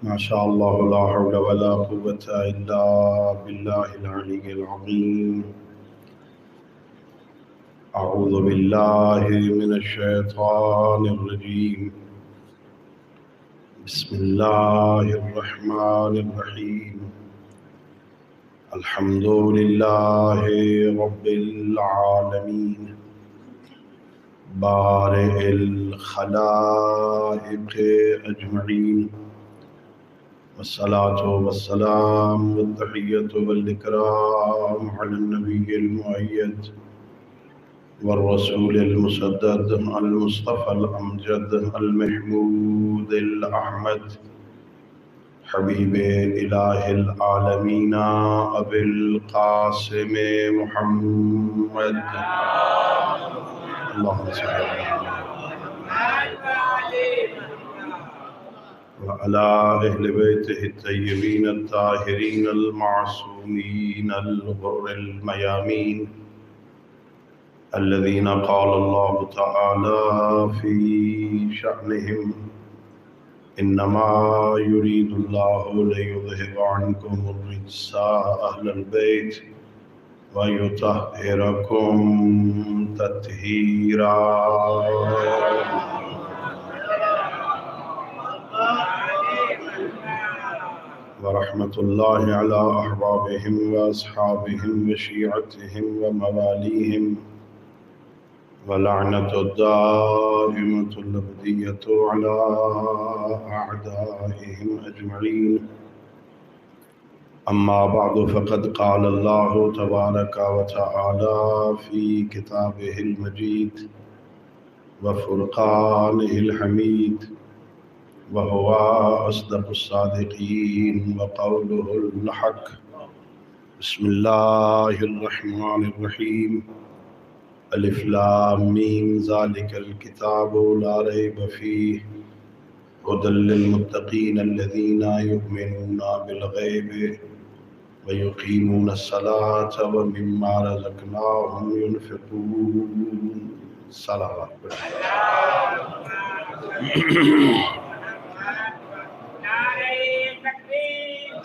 ما شاء الله لا حول ولا قوة إلا بالله العلي العظيم. أعوذ بالله من الشيطان الرجيم. بسم الله الرحمن الرحيم. الحمد لله رب العالمين بارئ الخلائق أجمعين، والصلاة والسلام والتحية والإكرام على النبي المؤيد والرسول المسدد المصطفى الأمجد المحمود الأحمد حبيب إله العالمين أبي القاسم محمد. اللهم صل على وعلى أهل بيته الطيبين الطاهرين المعصومين الغر الميامين الذين قال الله تعالى في شأنهم: إنما يريد الله ليذهب عنكم الرجس أهل البيت ويطهركم تطهيرا. ورحمة الله على أحبابهم وأصحابهم وشيعتهم ومواليهم، ولعنة الدائمة الأبدية على أعدائهم أجمعين. أما بعد، فقد قال الله تبارك وتعالى في كتابه المجيد وفرقانه الحميد، وهو أصدق الصادقين وقوله الحق. بسم الله الرحمن الرحيم. ألف لام ميم ذلك الكتاب لا ريب فيه هدى للمتقين الذين يؤمنون بالغيب ويقيمون الصلاة ومما رزقناهم ينفقون. صلوات.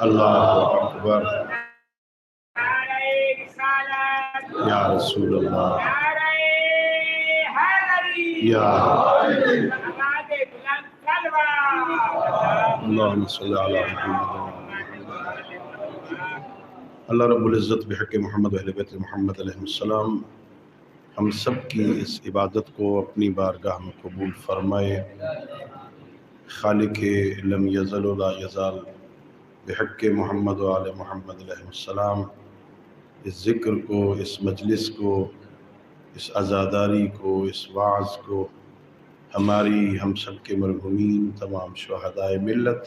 اللہ اکبر. یا رسول اللہ. یا اللہم صلی علی محمد. اللہ رب العزت بحق محمد و اہل بیت محمد علیہ السلام ہم سب کی اس عبادت کو اپنی بارگاہ میں قبول فرمائے. خالق لم یزل و لا یزال بحق محمد و آل محمد علیہ السلام اس ذکر کو، اس مجلس کو، اس عزاداری کو، اس وعظ کو ہماری ہم سب کے مرحومین تمام شہدائے ملت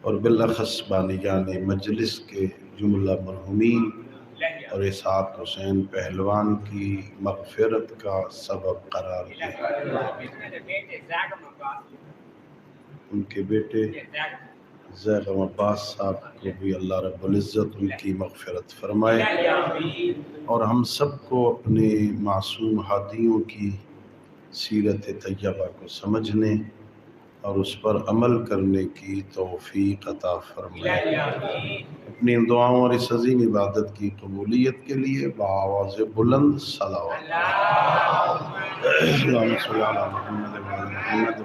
اور بالاخص بانیان مجلس کے جملہ مرحومین اور اسحاق حسین پہلوان کی مغفرت کا سبب قرار دے. ان کے بیٹے زیغم عباس صاحب کو بھی اللہ رب العزت ان کی مغفرت فرمائے، اور ہم سب کو اپنے معصوم ہادیوں کی سیرت طیبہ کو سمجھنے اور اس پر عمل کرنے کی توفیق عطا فرمائے. اپنی ان دعاؤں اور اس عظیم عبادت کی قبولیت کے لیے بآواز بلند صلوات. اللہم صلی علی محمد وعلی محمد.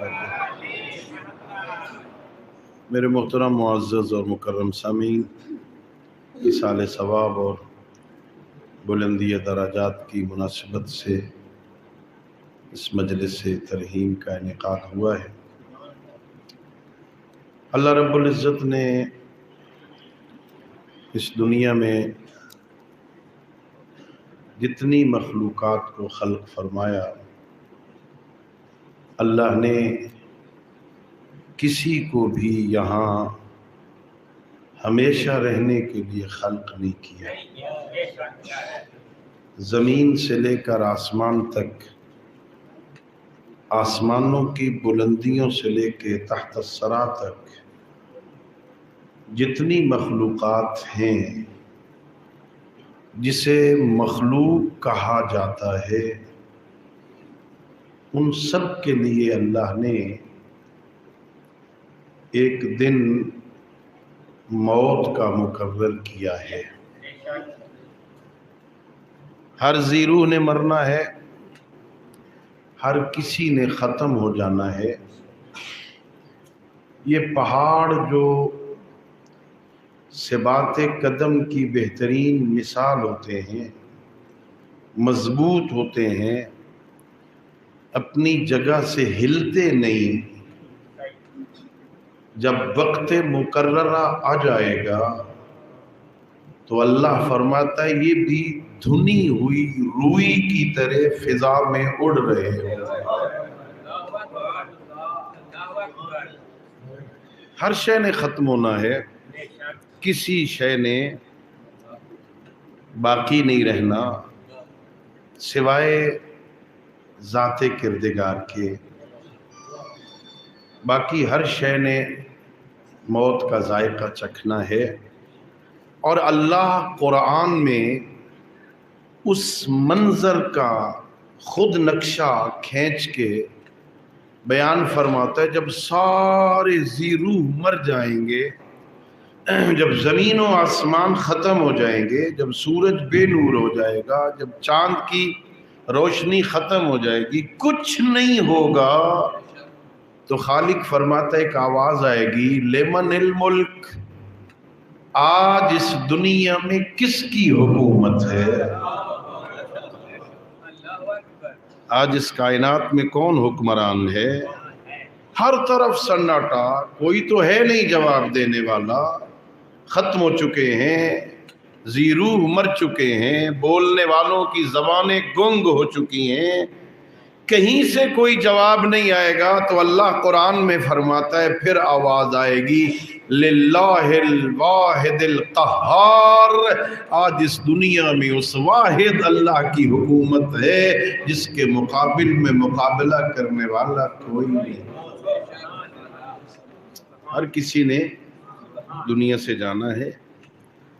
میرے محترم معزز اور مکرم سامعین، ایصال ثواب اور بلندی درجات کی مناسبت سے اس مجلس ترحیم کا انعقاد ہوا ہے. اللہ رب العزت نے اس دنیا میں جتنی مخلوقات کو خلق فرمایا، اللہ نے کسی کو بھی یہاں ہمیشہ رہنے کے لیے خلق نہیں کیا. زمین سے لے کر آسمان تک، آسمانوں کی بلندیوں سے لے کے تحت الثری تک جتنی مخلوقات ہیں جسے مخلوق کہا جاتا ہے، ان سب کے لیے اللہ نے ایک دن موت کا مقرر کیا ہے. ہر ذی روح نے مرنا ہے، ہر کسی نے ختم ہو جانا ہے. یہ پہاڑ جو ثبات قدم کی بہترین مثال ہوتے ہیں، مضبوط ہوتے ہیں، اپنی جگہ سے ہلتے نہیں، جب وقت مقررہ آ جائے گا تو اللہ فرماتا ہے یہ بھی دھنی ہوئی روئی کی طرح فضا میں اڑ رہے ہیں. ہر شے نے ختم ہونا ہے، کسی شے نے باقی نہیں رہنا سوائے ذات کردگار کے. باقی ہر شے نے موت کا ذائقہ چکھنا ہے. اور اللہ قرآن میں اس منظر کا خود نقشہ کھینچ کے بیان فرماتا ہے. جب سارے ذی روح مر جائیں گے، جب زمین و آسمان ختم ہو جائیں گے، جب سورج بے نور ہو جائے گا، جب چاند کی روشنی ختم ہو جائے گی، کچھ نہیں ہوگا، تو خالق فرماتا ہے ایک آواز آئے گی، لمن الملک، آج اس دنیا میں کس کی حکومت ہے؟ آج اس کائنات میں کون حکمران ہے؟ ہر طرف سناٹا، کوئی تو ہے نہیں جواب دینے والا. ختم ہو چکے ہیں، ذی روح مر چکے ہیں، بولنے والوں کی زبانیں گنگ ہو چکی ہیں، کہیں سے کوئی جواب نہیں آئے گا. تو اللہ قرآن میں فرماتا ہے پھر آواز آئے گی، للہ الواحد القہار، آج اس دنیا میں اس واحد اللہ کی حکومت ہے جس کے مقابل میں مقابلہ کرنے والا کوئی نہیں. ہر کسی نے دنیا سے جانا ہے.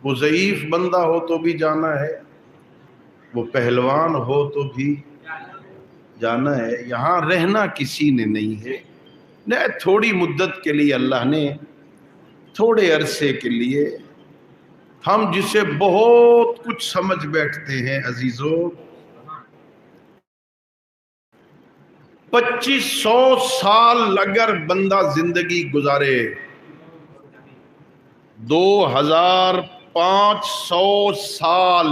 وہ ضعیف بندہ ہو تو بھی جانا ہے، وہ پہلوان ہو تو بھی جانا ہے. یہاں رہنا کسی نے نہیں ہے. تھوڑی مدت کے لیے اللہ نے، تھوڑے عرصے کے لیے، ہم جسے بہت کچھ سمجھ بیٹھتے ہیں عزیزوں، 2500 سال اگر بندہ زندگی گزارے، 2500 سال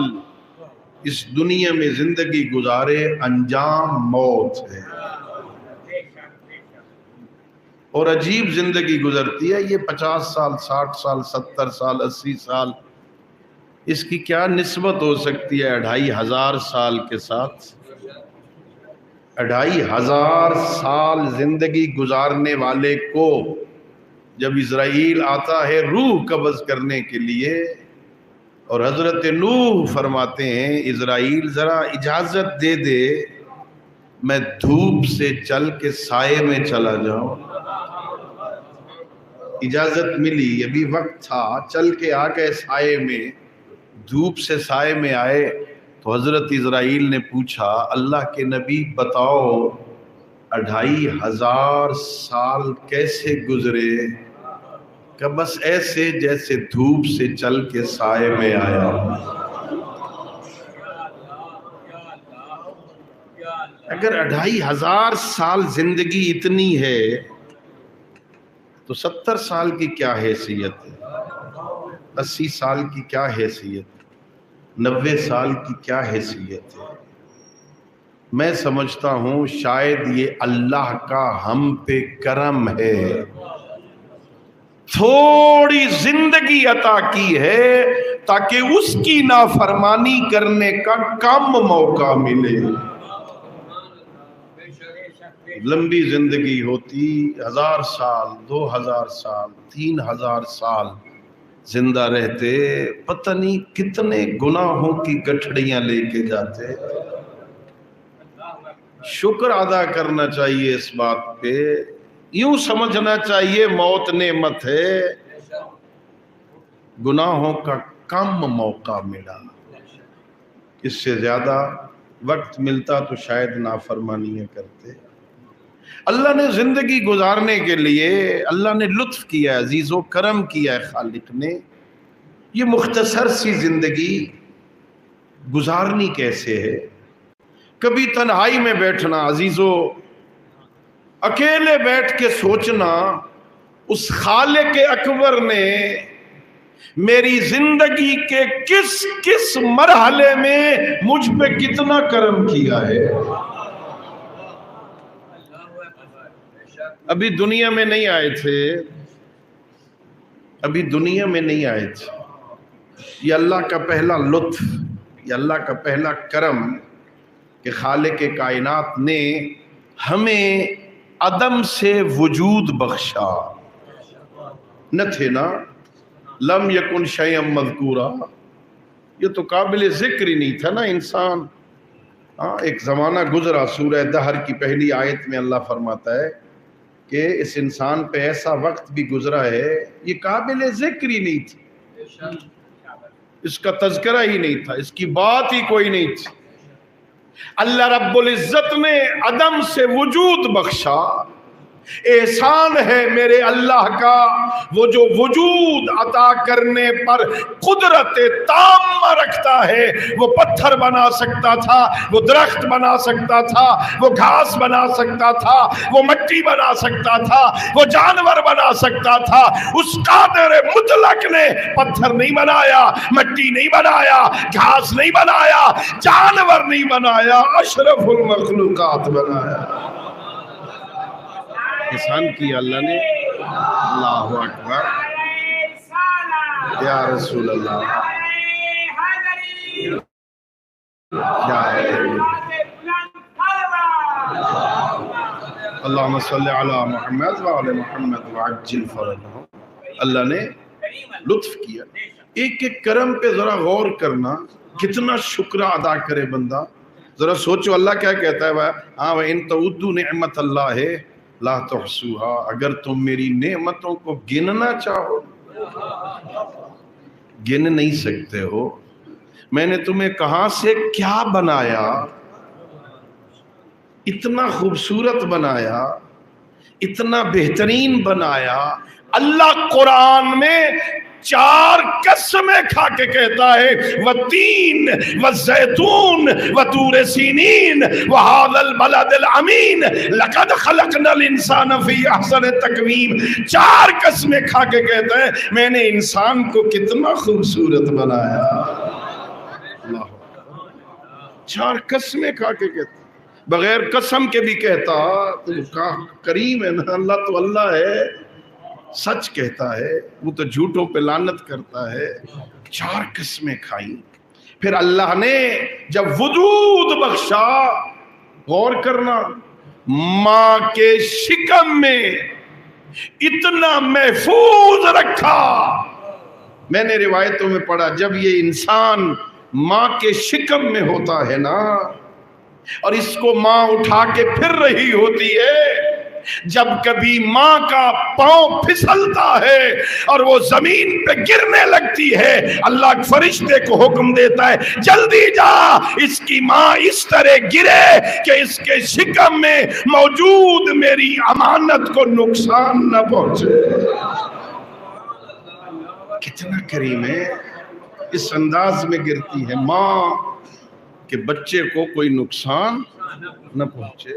اس دنیا میں زندگی گزارے، انجام موت ہے. اور عجیب زندگی گزرتی ہے یہ 50 سال، 60 سال، 70 سال، 80 سال. اس کی کیا نسبت ہو سکتی ہے 2500 سال کے ساتھ؟ 2500 سال زندگی گزارنے والے کو جب اسرائیل آتا ہے روح قبض کرنے کے لیے، اور حضرت نوح فرماتے ہیں اسرائیل ذرا اجازت دے دے میں دھوپ سے چل کے سائے میں چلا جاؤں. اجازت ملی، ابھی وقت تھا، چل کے آ گئے سائے میں، دھوپ سے سائے میں آئے. تو حضرت اسرائیل نے پوچھا اللہ کے نبی بتاؤ 2500 سال کیسے گزرے؟ کہ بس ایسے جیسے دھوپ سے چل کے سائے میں آیا. اگر 2500 سال زندگی اتنی ہے تو 70 سال کی کیا حیثیت ہے؟ 80 سال کی کیا حیثیت ہے؟ 90 سال کی کیا حیثیت ہے؟ میں سمجھتا ہوں شاید یہ اللہ کا ہم پہ کرم ہے، تھوڑی زندگی عطا کی ہے تاکہ اس کی نافرمانی کرنے کا کم موقع ملے. لمبی زندگی ہوتی، 1000 سال، 2000 سال، 3000 سال زندہ رہتے، پتہ نہیں کتنے گناہوں کی گٹھڑیاں لے کے جاتے. شکر ادا کرنا چاہیے اس بات پہ. یوں سمجھنا چاہیے موت نعمت ہے، گناہوں کا کم موقع ملا. اس سے زیادہ وقت ملتا تو شاید نافرمانیاں کرتے. اللہ نے زندگی گزارنے کے لیے اللہ نے لطف کیا ہے، عزیز و کرم کیا ہے خالق نے. یہ مختصر سی زندگی گزارنی کیسے ہے؟ کبھی تنہائی میں بیٹھنا عزیزو، اکیلے بیٹھ کے سوچنا اس خالق اکبر نے میری زندگی کے کس کس مرحلے میں مجھ پہ کتنا کرم کیا ہے. ابھی دنیا میں نہیں آئے تھے، ابھی دنیا میں نہیں آئے تھے. یہ اللہ کا پہلا لطف، یہ اللہ کا پہلا کرم کہ خالق کائنات نے ہمیں عدم سے وجود بخشا. نہ تھے نا، لم یکن شیئا مذکورا، یہ تو قابل ذکر ہی نہیں تھا نا انسان. ایک زمانہ گزرا، سورہ دہر کی پہلی آیت میں اللہ فرماتا ہے کہ اس انسان پہ ایسا وقت بھی گزرا ہے یہ قابل ذکر ہی نہیں تھی، اس کا تذکرہ ہی نہیں تھا، اس کی بات ہی کوئی نہیں تھی. اللہ رب العزت نے عدم سے وجود بخشا. احسان ہے میرے اللہ کا، وہ جو وجود عطا کرنے پر قدرت تامہ رکھتا ہے. وہ پتھر بنا سکتا تھا، وہ درخت بنا سکتا تھا، وہ گھاس بنا سکتا تھا، وہ مٹی بنا سکتا تھا، وہ جانور بنا سکتا تھا. اس قادر مطلق نے پتھر نہیں بنایا، مٹی نہیں بنایا، گھاس نہیں بنایا، جانور نہیں بنایا، اشرف المخلوقات بنایا. احسان کیا اللہ نے. اللہ اکبر یا رسول اللہ. کیا ہے اللہم صلی علی محمد وعلی محمد وعجل فرجہ. اللہ نے لطف کیا. ایک ایک کرم پہ ذرا غور کرنا، کتنا شکر ادا کرے بندہ. ذرا سوچو اللہ کیا کہتا ہے، وَإِن تَعُدُّوا نِعْمَةَ اللَّهِ لا تحصوها. اگر تم میری نعمتوں کو گننا چاہو گن نہیں سکتے ہو. میں نے تمہیں کہاں سے کیا بنایا، اتنا خوبصورت بنایا، اتنا بہترین بنایا. اللہ قرآن میں 4 قسمیں کھا کے کہتا ہے، والتین والزیتون وطور سینین وہذا البلد الامین لقد خلقنا الانسان فی احسن تقویم. 4 قسمیں کھا کے کہتا ہے میں نے انسان کو کتنا خوبصورت بنایا. اللہ 4 قسمیں کھا کے کہتا، بغیر قسم کے بھی کہتا تو کریم ہے نا. اللہ تو اللہ ہے، سچ کہتا ہے، وہ تو جھوٹوں پہ لعنت کرتا ہے. 4 قسمیں کھائیں. پھر اللہ نے جب وجود بخشا، غور کرنا، ماں کے شکم میں اتنا محفوظ رکھا. میں نے روایتوں میں پڑھا جب یہ انسان ماں کے شکم میں ہوتا ہے نا، اور اس کو ماں اٹھا کے پھر رہی ہوتی ہے، جب کبھی ماں کا پاؤں پھسلتا ہے اور وہ زمین پہ گرنے لگتی ہے، اللہ فرشتے کو حکم دیتا ہے جلدی جا، اس کی ماں اس طرح گرے کہ اس کے شکم میں موجود میری امانت کو نقصان نہ پہنچے. کتنا کریم ہے. اس انداز میں گرتی ہے ماں کہ بچے کو کوئی نقصان نہ پہنچے.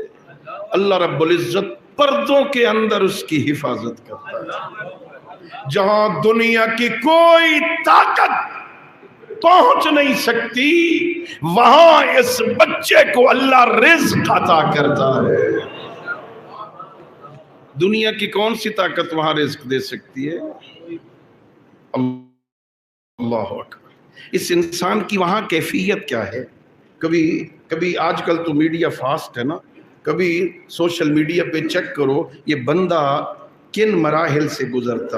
اللہ رب العزت پردوں کے اندر اس کی حفاظت کرتا ہے. جہاں دنیا کی کوئی طاقت پہنچ نہیں سکتی، وہاں اس بچے کو اللہ رزق عطا کرتا ہے. دنیا کی کون سی طاقت وہاں رزق دے سکتی ہے؟ اللہ اکبر. اس انسان کی وہاں کیفیت کیا ہے؟ کبھی آج کل تو میڈیا فاسٹ ہے نا، کبھی سوشل میڈیا پہ چیک کرو یہ بندہ کن مراحل سے گزرتا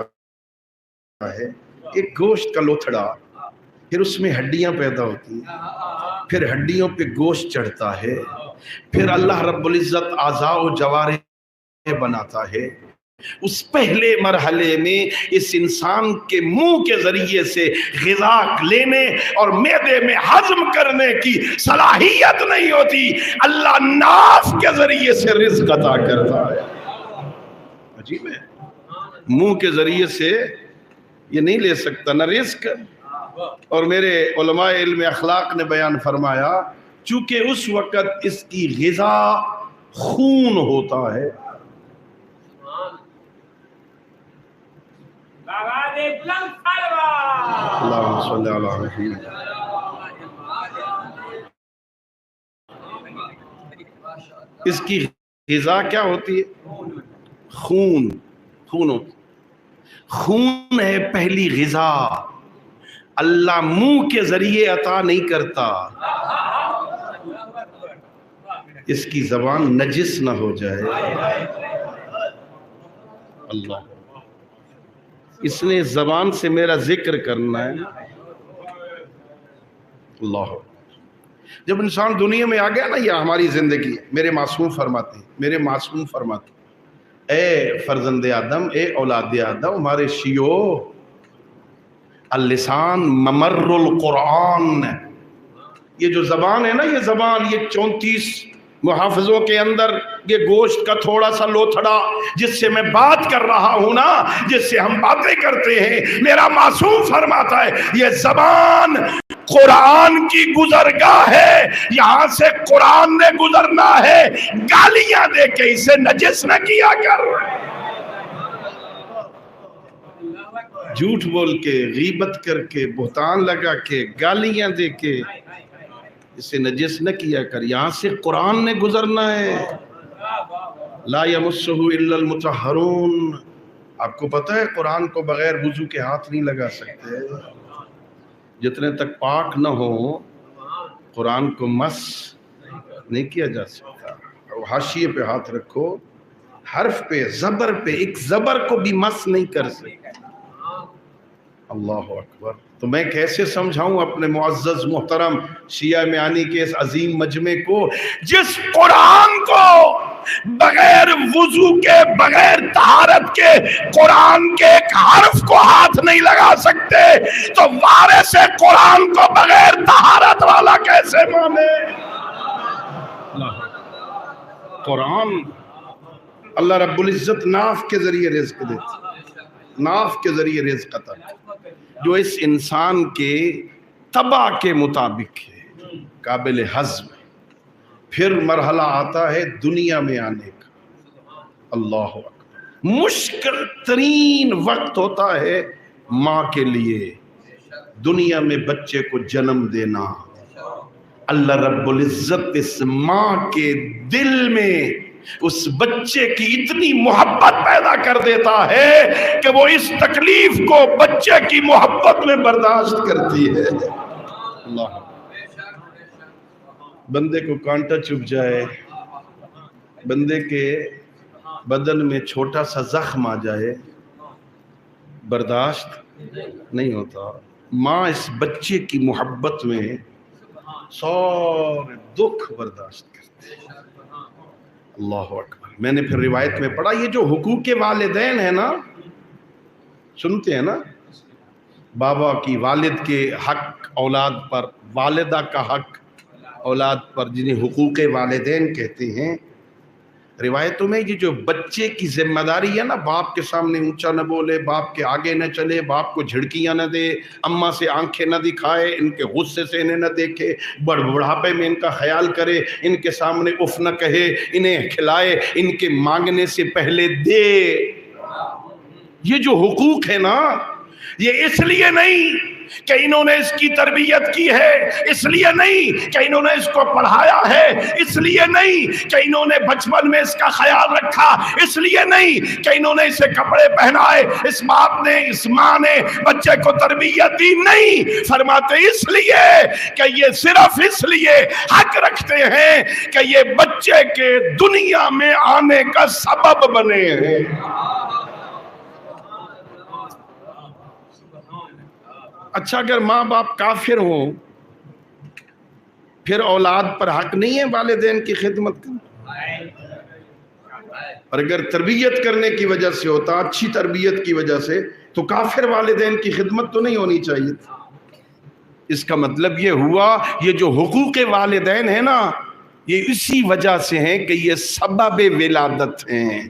ہے. ایک گوشت کا لوتھڑا، پھر اس میں ہڈیاں پیدا ہوتی ہیں، پھر ہڈیوں پہ گوشت چڑھتا ہے، پھر اللہ رب العزت اعضاء و جوارح بناتا ہے، اس پہلے مرحلے میں اس انسان کے منہ کے ذریعے سے غذا لینے اور معدے میں ہضم کرنے کی صلاحیت نہیں ہوتی، اللہ ناف کے ذریعے سے رزق عطا کرتا ہے۔ عجیب ہے، منہ کے ذریعے سے یہ نہیں لے سکتا نہ رزق۔ اور میرے علماء علم اخلاق نے بیان فرمایا چونکہ اس وقت اس کی غذا خون ہوتا ہے، اللہم صلی علی محمد، اس کی غذا کیا ہوتی ہے؟ خون خون ہے پہلی غذا، اللہ منہ کے ذریعے عطا نہیں کرتا، اس کی زبان نجس نہ ہو جائے۔ اللہ، اس نے زبان سے میرا ذکر کرنا ہے۔ اللہ، جب انسان دنیا میں آ گیا نا، یہ ہماری زندگی ہے، میرے معصوم فرماتے اے فرزند آدم، اے اولاد آدم، ہمارے شیو، اللسان ممر القرآن، یہ جو زبان ہے نا، یہ زبان، یہ 34 محافظوں کے اندر یہ گوشت کا تھوڑا سا لوتھڑا جس سے میں بات کر رہا ہوں نا، جس سے ہم باتیں کرتے ہیں، میرا معصوم فرماتا ہے یہ زبان قرآن کی گزرگاہ ہے، یہاں سے قرآن نے گزرنا ہے، گالیاں دے کے اسے نجس نہ کیا کر، جھوٹ بول کے، غیبت کر کے، بہتان لگا کے، گالیاں دے کے اسے نجس نہ کیا کر، یہاں سے قرآن نے گزرنا ہے۔ لا یمسہ الا المطہرون، آپ کو پتہ ہے قرآن کو بغیر وضو کے ہاتھ نہیں لگا سکتے، جتنے تک پاک نہ ہو قرآن کو مس نہیں کیا جا سکتا۔ حاشیے پہ ہاتھ رکھو، حرف پہ، زبر پہ، ایک زبر کو بھی مس نہیں کر سکتے۔ اللہ اکبر، تو میں کیسے سمجھاؤں اپنے معزز محترم شیعہ معانی کے اس عظیم مجمع کو، جس قرآن کو بغیر وضو کے، بغیر طہارت کے، قرآن کے ایک حرف کو ہاتھ نہیں لگا سکتے، تو وارث قرآن کو بغیر طہارت والا کیسے مانے؟ قرآن اللہ رب العزت ناف کے ذریعے رزق دیتا، ناف کے ذریعے رزق عطا جو اس انسان کے طبع کے مطابق ہے، قابل ہضم۔ پھر مرحلہ آتا ہے دنیا میں آنے کا، اللہ اکبر، مشکل ترین وقت ہوتا ہے ماں کے لیے، دنیا میں بچے کو جنم دینا۔ اللہ رب العزت اس ماں کے دل میں اس بچے کی اتنی محبت پیدا کر دیتا ہے کہ وہ اس تکلیف کو بچے کی محبت میں برداشت کرتی ہے۔ اللہ، بندے کو کانٹا چبھ جائے، بندے کے بدن میں چھوٹا سا زخم آ جائے، برداشت نہیں ہوتا۔ ماں اس بچے کی محبت میں سارے دکھ برداشت کرتی ہے۔ اللہ اکبر، میں نے پھر روایت میں پڑھا یہ جو حقوق والدین ہیں نا، سنتے ہیں نا، بابا کی، والد کے حق اولاد پر، والدہ کا حق اولاد پر، جنہیں حقوق والدین کہتے ہیں، روایتوں میں یہ جو بچے کی ذمہ داری ہے نا، باپ کے سامنے اونچا نہ بولے، باپ کے آگے نہ چلے، باپ کو جھڑکیاں نہ دے، اماں سے آنکھیں نہ دکھائے، ان کے غصے سے انہیں نہ دیکھے، بڑھاپے میں ان کا خیال کرے، ان کے سامنے اف نہ کہے، انہیں کھلائے، ان کے مانگنے سے پہلے دے۔ یہ جو حقوق ہے نا، یہ اس لیے نہیں کہ انہوں نے اس کی تربیت کی ہے، اس لیے نہیں کہ انہوں نے اس کو پڑھایا ہے، اس لیے نہیں کہ انہوں نے بچپن میں اس کا خیال رکھا، اس لیے نہیں کہ انہوں نے اسے کپڑے پہنائے، اس باپ نے، اس ماں نے بچے کو تربیت دی، نہیں، فرماتے اس لیے کہ یہ صرف اس لیے حق رکھتے ہیں کہ یہ بچے کے دنیا میں آنے کا سبب بنے ہیں۔ اچھا، اگر ماں باپ کافر ہوں پھر اولاد پر حق نہیں ہے والدین کی خدمت کا؟ اور اگر تربیت کرنے کی وجہ سے ہوتا، اچھی تربیت کی وجہ سے، تو کافر والدین کی خدمت تو نہیں ہونی چاہیے تھی۔ اس کا مطلب یہ ہوا یہ جو حقوق والدین ہیں نا، یہ اسی وجہ سے ہیں کہ یہ سبب ولادت ہیں۔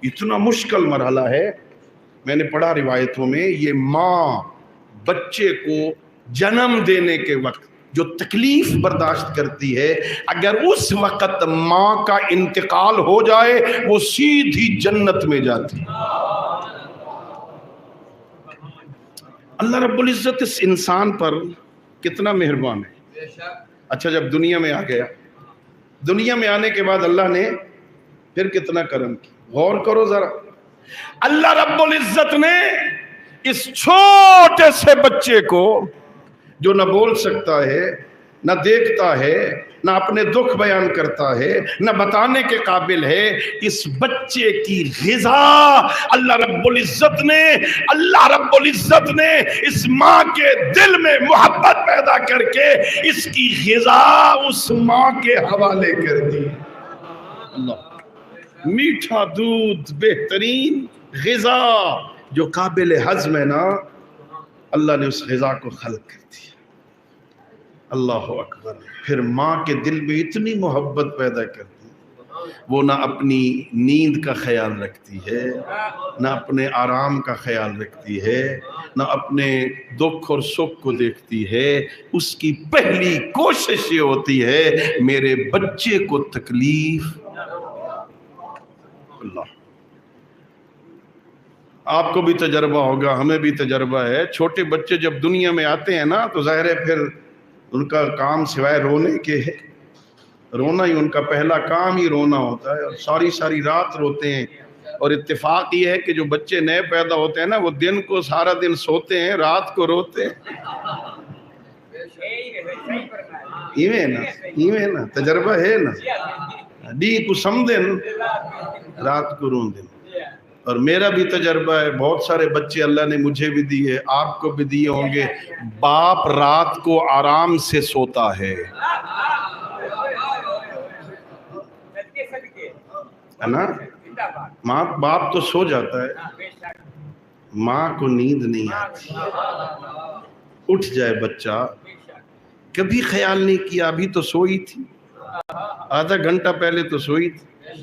اتنا مشکل مرحلہ ہے، میں نے پڑھا روایتوں میں، یہ ماں بچے کو جنم دینے کے وقت جو تکلیف برداشت کرتی ہے، اگر اس وقت ماں کا انتقال ہو جائے وہ سیدھی جنت میں جاتی۔ اللہ رب العزت اس انسان پر کتنا مہربان ہے۔ اچھا، جب دنیا میں آ گیا، دنیا میں آنے کے بعد اللہ نے پھر کتنا کرم کیا، غور کرو ذرا۔ اللہ رب العزت نے اس چھوٹے سے بچے کو جو نہ بول سکتا ہے، نہ دیکھتا ہے، نہ اپنے دکھ بیان کرتا ہے، نہ بتانے کے قابل ہے، اس بچے کی غذا اللہ رب العزت نے اس ماں کے دل میں محبت پیدا کر کے اس کی غذا اس ماں کے حوالے کر دی۔ اللہ، میٹھا دودھ، بہترین غذا جو قابل ہضم ہے نا، اللہ نے اس غذا کو خلق کر دیا۔ اللہ اکبر۔ پھر ماں کے دل میں اتنی محبت پیدا کر دی، وہ نہ اپنی نیند کا خیال رکھتی ہے، نہ اپنے آرام کا خیال رکھتی ہے، نہ اپنے دکھ اور سکھ کو دیکھتی ہے۔ اس کی پہلی کوشش یہ ہوتی ہے میرے بچے کو تکلیف۔ اللہ، آپ کو بھی تجربہ ہوگا، ہمیں بھی تجربہ ہے، چھوٹے بچے جب دنیا میں آتے ہیں نا تو ظاہر ہے پھر ان کا کام سوائے رونے کے ہے، رونا ہی ان کا پہلا کام ہی رونا ہوتا ہے، اور ساری رات روتے ہیں۔ اور اتفاق یہ ہے کہ جو بچے نئے پیدا ہوتے ہیں نا، وہ دن کو سارا دن سوتے ہیں، رات کو روتے ہیں۔ ایویں نا تجربہ ہے نا، ڈی کو سمدن رات کو رون دن۔ اور میرا بھی تجربہ ہے، بہت سارے بچے اللہ نے مجھے بھی دیے، آپ کو بھی دیے ہوں گے۔ باپ رات کو آرام سے سوتا ہے نا، باپ تو سو جاتا ہے، ماں کو نیند نہیں آتی۔ اٹھ جائے بچہ، کبھی خیال نہیں کیا ابھی تو سوئی تھی، آدھا گھنٹہ پہلے تو سوئی تھی،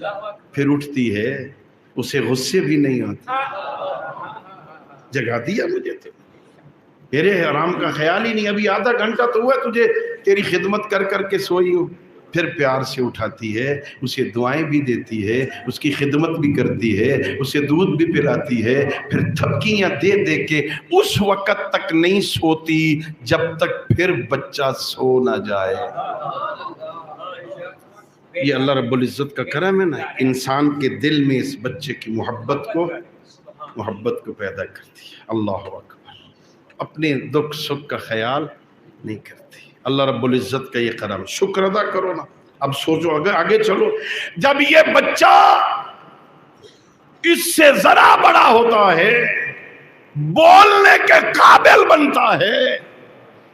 پھر اٹھتی ہے، اسے غصے بھی نہیں ہوتے، جگا دیا مجھے تو، میرے آرام کا خیال ہی نہیں، ابھی آدھا گھنٹہ تو ہوا تجھے تیری خدمت کر کر کے سوئی ہوں۔ پھر پیار سے اٹھاتی ہے، اسے دعائیں بھی دیتی ہے، اس کی خدمت بھی کرتی ہے، اسے دودھ بھی پلاتی ہے، پھر تھپکیاں دے دے کے اس وقت تک نہیں سوتی جب تک پھر بچہ سو نہ جائے۔ یہ اللہ رب العزت کا کرم ہے نا، انسان کے دل میں اس بچے کی محبت کو پیدا کرتی ہے۔ اللہ اکبر۔ اپنے دکھ سکھ کا خیال نہیں کرتی۔ اللہ رب العزت کا یہ کرم، شکر ادا کرو نا۔ اب سوچو، اگر آگے چلو، جب یہ بچہ اس سے ذرا بڑا ہوتا ہے، بولنے کے قابل بنتا ہے،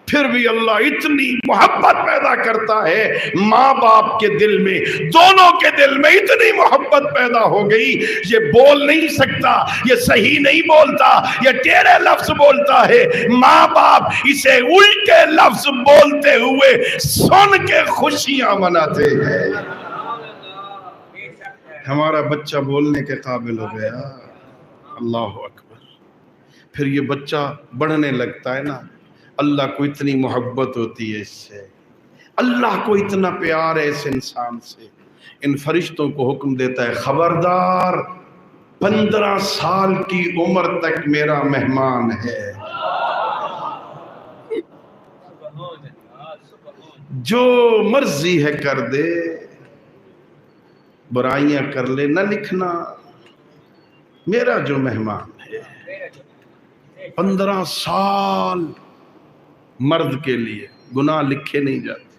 پھر بھی اللہ اتنی محبت پیدا کرتا ہے، ماں باپ کے دل میں، دونوں کے دل میں اتنی محبت پیدا ہو گئی، یہ بول نہیں سکتا، یہ صحیح نہیں بولتا، یہ ٹیڑے لفظ بولتا ہے، ماں باپ اسے الٹے لفظ بولتے ہوئے سن کے خوشیاں مناتے ہیں۔ ہمارا بچہ بولنے کے قابل ہو گیا، اللہ اکبر۔ پھر یہ بچہ بڑھنے لگتا ہے نا، اللہ کو اتنی محبت ہوتی ہے اس سے، اللہ کو اتنا پیار ہے اس انسان سے، ان فرشتوں کو حکم دیتا ہے، خبردار 15 سال کی عمر تک میرا مہمان ہے، جو مرضی ہے کر دے، برائیاں کر لے، نہ لکھنا، میرا جو مہمان ہے۔ 15 سال مرد کے لیے گناہ لکھے نہیں جاتے،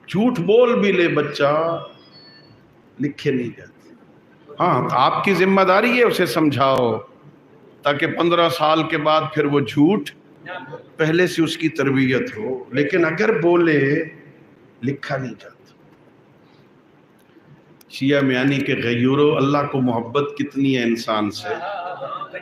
جھوٹ بول بھی لے بچہ لکھے نہیں جاتے۔ ہاں، آپ کی ذمہ داری ہے اسے سمجھاؤ، تاکہ 15 سال کے بعد پھر وہ جھوٹ، پہلے سے اس کی تربیت ہو، لیکن اگر بولے لکھا نہیں جاتا۔ شیعہ میانی کے غیورو، اللہ کو محبت کتنی ہے انسان سے،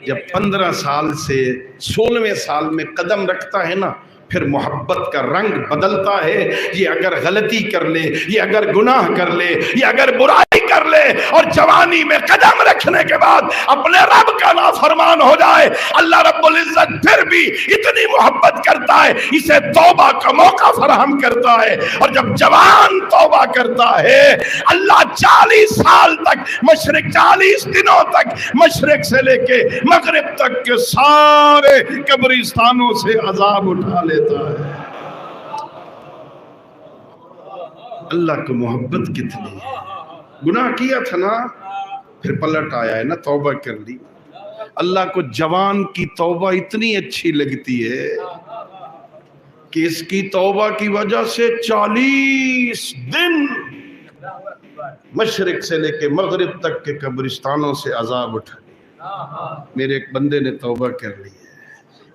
جب 15 سال سے 16ویں سال میں قدم رکھتا ہے نا، پھر محبت کا رنگ بدلتا ہے۔ یہ اگر غلطی کر لے، یہ اگر گناہ کر لے، یہ اگر برائی کر لے، اور جوانی میں قدم رکھنے کے بعد اپنے رب کا نافرمان ہو جائے، اللہ رب العزت پھر بھی اتنی محبت کرتا ہے، اسے توبہ کا موقع فراہم کرتا ہے۔ اور جب جوان توبہ کرتا ہے، اللہ 40 سال تک مشرق، 40 دنوں تک مشرق سے لے کے مغرب تک کے سارے قبرستانوں سے عذاب اٹھا لیتا ہے۔ اللہ کو محبت کتنی ہے۔ گناہ کیا تھا نا، پھر پلٹ آیا ہے نا، توبہ کر لی۔ اللہ کو جوان کی توبہ اتنی اچھی لگتی ہے کہ اس کی توبہ کی وجہ سے 40 دن مشرق سے لے کے مغرب تک کے قبرستانوں سے عذاب اٹھا لیا۔ میرے ایک بندے نے توبہ کر لی ہے،